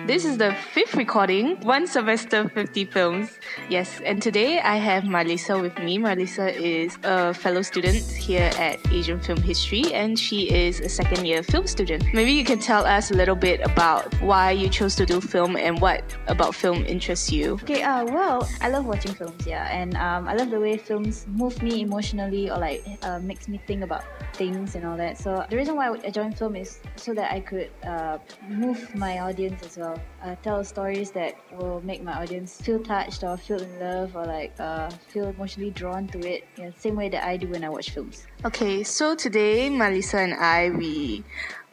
This is the fifth recording, one semester, 50 films. Yes, and today I have Marlisa with me. Marlisa is a fellow student here at Asian Film History, and she is a second-year film student. Maybe you can tell us a little bit about why you chose to do film and what about film interests you. Okay, well, I love watching films, and I love the way films move me emotionally or makes me think about things and all that. So the reason why I joined film is so that I could move my audience as well. Tell stories that will make my audience feel touched or feel in love or feel emotionally drawn to it. Yeah, same way that I do when I watch films. Okay, so today Marlisa and I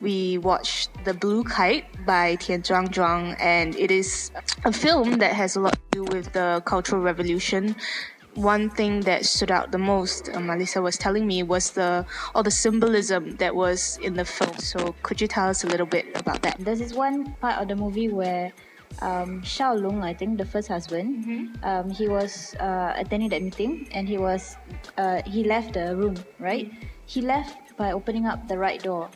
we watched The Blue Kite by Tian Zhuang, and it is a film that has a lot to do with the Cultural Revolution. One thing that stood out the most, Marlisa was telling me, was all the symbolism that was in the film. So could you tell us a little bit about that? There's this one part of the movie where Xiao Long, I think the first husband, he was attending that meeting, and he left the room, right? He left by opening up the right door,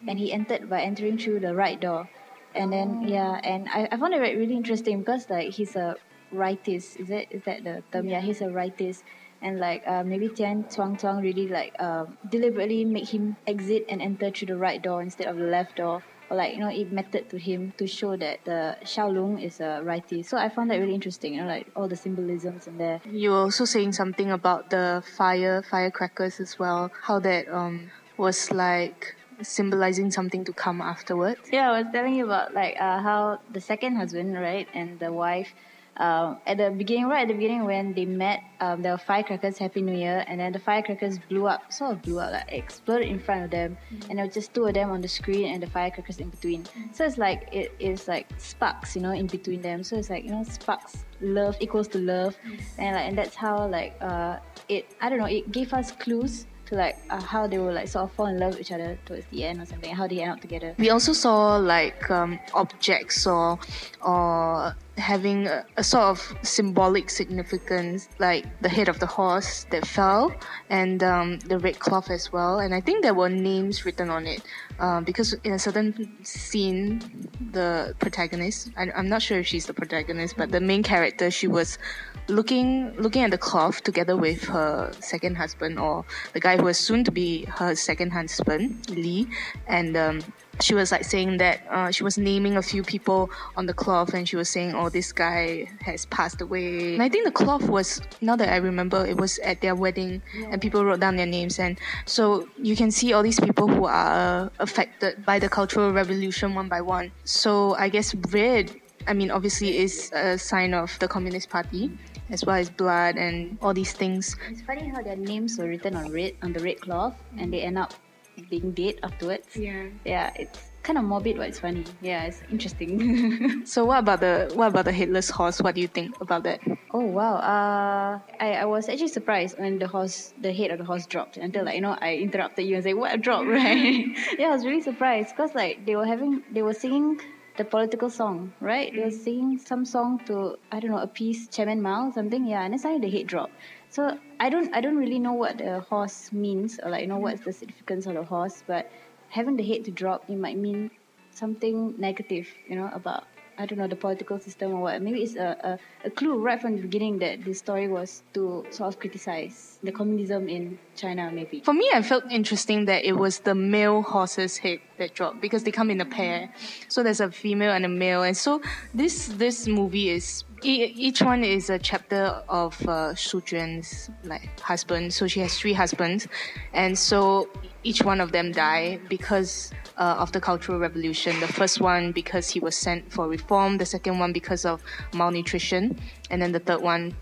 and he entered by entering through the right door. And then and I found it really interesting because he's a rightist. Is that the term? Yeah, he's a rightist, and maybe Tian Zhuang really deliberately make him exit and enter through the right door instead of the left door, or it mattered to him to show that the Xiao Long is a rightist. So I found that really interesting. All the symbolisms in there. You were also saying something about the firecrackers as well. How that was symbolizing something to come afterwards. Yeah, I was telling you about how the second husband, right, and the wife. At the beginning when they met, there were firecrackers, Happy New Year, and then the firecrackers exploded in front of them, and there were just two of them on the screen and the firecrackers in between. So it's it's like sparks, in between them. So it's sparks, love equals to love, and that's how it gave us clues to how they will sort of fall in love with each other towards the end or something, how they end up together. We also saw objects or having a sort of symbolic significance, like the head of the horse that fell and the red cloth as well. And I think there were names written on it because in a certain scene, the protagonist, I'm not sure if she's the protagonist, but the main character, she was looking at the cloth together with her second husband, or the guy who was soon to be her second husband, Lee, and she was saying that she was naming a few people on the cloth, and she was saying, oh, this guy has passed away. And I think the cloth was, now that I remember, it was at their wedding, and people wrote down their names. And so you can see all these people who are affected by the Cultural Revolution one by one. So I guess red, obviously is a sign of the Communist Party, as well as blood and all these things. It's funny how their names were written on the red cloth, and they end up being dead afterwards. Yeah, it's kind of morbid, but it's funny. Yeah, it's interesting. So what about the headless horse? What do you think about that? Oh wow, I was actually surprised when the head of the horse dropped, until I interrupted you and said, what dropped, right? Yeah, I was really surprised because they were singing the political song, right? They were singing some song to, appease Chairman Mao, something, and then suddenly the head dropped. So I don't really know what the horse means, or what's the significance of the horse, but having the head to drop, it might mean something negative, about the political system or what. Maybe it's a clue right from the beginning that this story was to sort of criticize the communism in China, maybe. For me, I felt interesting that it was the male horse's head that dropped, because they come in a pair. So there's a female and a male, and so this movie is, each one is a chapter of Shu Juan's husband. So she has 3 husbands, and so each one of them die because of the Cultural Revolution. The first one because he was sent for reform, the second one because of malnutrition, and then the third one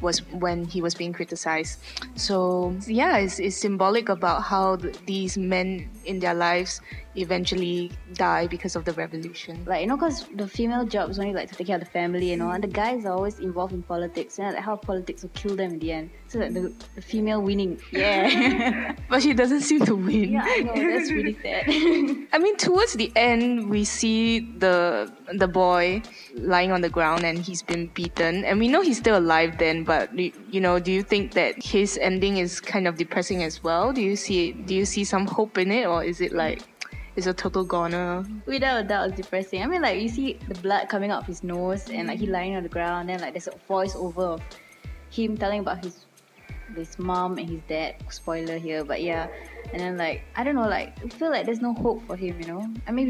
was when he was being criticized. So yeah, it's symbolic about how these men in their lives eventually die because of the revolution. Because the female job is only to take care of the family, and the guys are always involved in politics, how politics will kill them in the end. So the female winning, yeah. But she doesn't seem to win. Yeah, I know, that's really sad. Towards the end, we see the boy lying on the ground and he's been beaten, and we know he's still alive then, but do you think that his ending is kind of depressing as well? Do you see some hope in it, or is it is a total goner. Without a doubt, it's depressing. I mean, like, you see the blood coming out of his nose and like he lying on the ground, and like there's a voice over of him telling about his mom and his dad. Spoiler here, but yeah. And then like, I don't know, like, I feel like there's no hope for him, you know. I mean,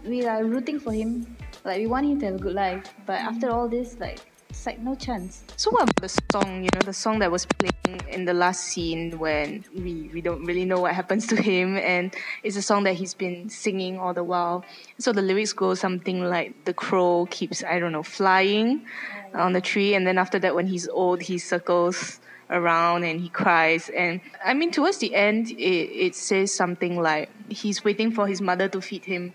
we are rooting for him, like we want him to have a good life, but after all this, like, it's like no chance. So what about the song? The song that was playing in the last scene when we don't really know what happens to him, and it's a song that he's been singing all the while. So the lyrics go something like, the crow keeps, I don't know, flying on the tree, and then after that, when he's old, he circles around and he cries. And I mean, towards the end, it says something like he's waiting for his mother to feed him,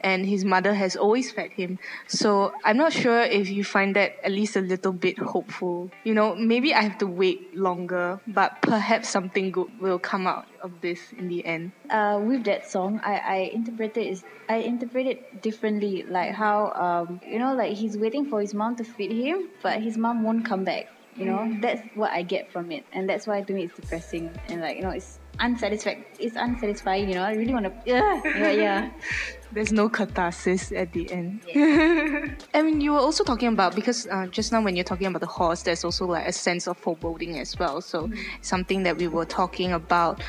and his mother has always fed him. So I'm not sure if you find that at least a little bit hopeful. Maybe I have to wait longer, but perhaps something good will come out of this in the end. With that song, I interpret it differently, like how like he's waiting for his mom to feed him, but his mom won't come back. That's what I get from it, and that's why to me it's depressing, and like, it's unsatisfying. I really want to yeah. There's no catharsis at the end. Yeah. I mean, you were also talking about, because just now when you're talking about the horse, there's also like a sense of foreboding as well. So something that we were talking about.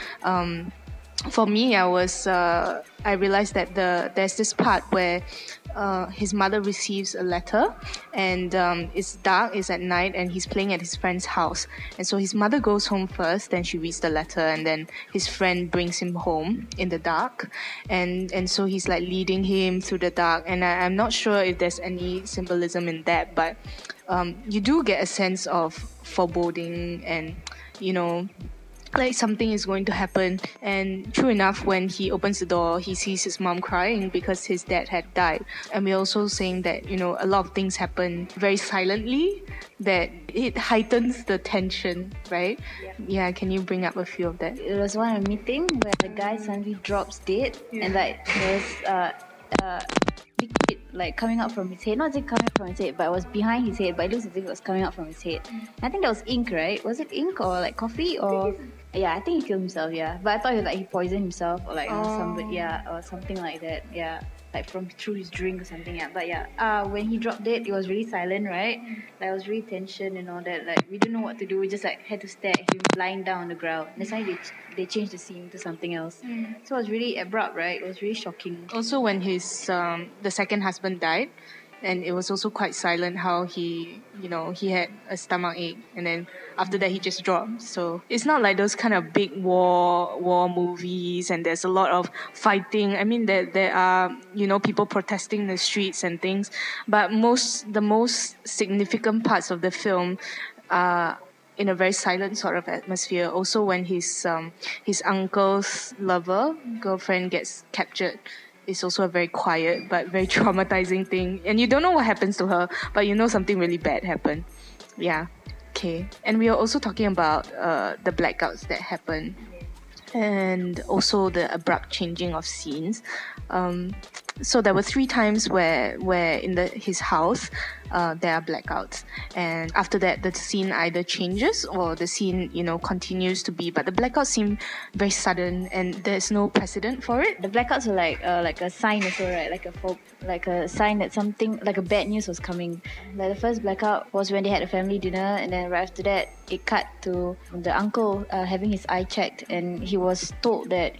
For me, I realized that there's this part where his mother receives a letter, and it's dark, it's at night, and he's playing at his friend's house. And so his mother goes home first, then she reads the letter, and then his friend brings him home in the dark. And so he's like leading him through the dark. And I'm not sure if there's any symbolism in that, but you do get a sense of foreboding, and like something is going to happen. And true enough, when he opens the door, he sees his mom crying because his dad had died. And we're also saying that a lot of things happen very silently, that it heightens the tension, right? Yeah, can you bring up a few of that? It was one meeting where the guy suddenly drops dead, and like there's liquid like coming out from his head. Not just coming out from his head, but it was behind his head, but it looks as if it was coming out from his head. I think that was ink, right? Was it ink or like coffee? Or yeah, I think he killed himself, yeah. But I thought he poisoned himself, or like somebody, or something like that, yeah. Like through his drink or something, yeah. But yeah, when he dropped dead, it was really silent, right? Like, it was really tension and all that. Like, we didn't know what to do. We just like had to stare at him lying down on the ground. And that's why they changed the scene to something else. So it was really abrupt, right? It was really shocking. Also, when his the second husband died, and it was also quite silent how he had a stomach ache, and then after that he just dropped. So it's not like those kind of big war movies, and there's a lot of fighting. I mean, there are people protesting in the streets and things, but the most significant parts of the film are in a very silent sort of atmosphere. Also, when his uncle's girlfriend gets captured, it's also a very quiet but very traumatizing thing. And you don't know what happens to her, but something really bad happened. Yeah. Okay. And we are also talking about the blackouts that happen, and also the abrupt changing of scenes. So there were 3 times where in his house there are blackouts, and after that the scene either changes or the scene continues to be, but the blackouts seem very sudden and there's no precedent for it. The blackouts were like a sign also, right? Like a sign that something, like a bad news was coming. Like, the first blackout was when they had a family dinner, and then right after that it cut to the uncle having his eye checked, and he was told that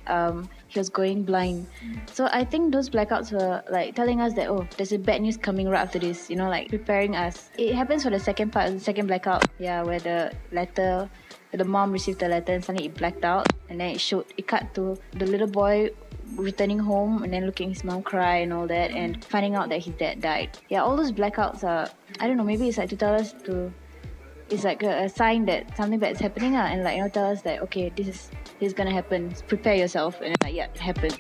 he was going blind. So I think those blackouts were like telling us that, oh, there's a bad news coming right after this, like preparing us. It happens for the second part, the second blackout, where the mom received the letter and suddenly it blacked out, and then it cut to the little boy returning home and then looking at his mom cry and all that, and finding out that his dad died. Yeah, all those blackouts are, I don't know, maybe it's like to tell us it's like a sign that something bad is happening, and like tell us that, okay, this is gonna happen, prepare yourself, and then it happened.